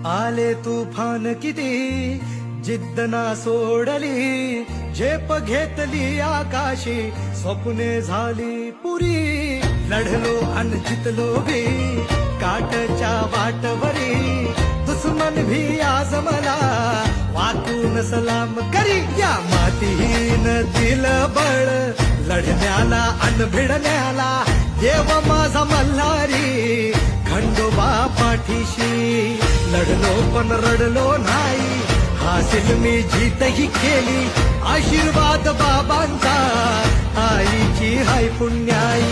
आले तुफान किती जिद्द ना सोडली, झेप घेतली आकाशी, स्वप्ने झाली पुरी. लढलो अन जितलो भी काटच्या वाटवरी, दुश्मन भी आज मला वाकून सलाम करी. या मातीहीन दिलं बळ लढण्याला अन भिडण्याला, देव माझा मल्हारी खंडोबा पाठीशी. लढलो पण रडलो नाही, हासिल मी जीतही केली, आशीर्वाद बाबांचा, आईची हाय पुण्याई.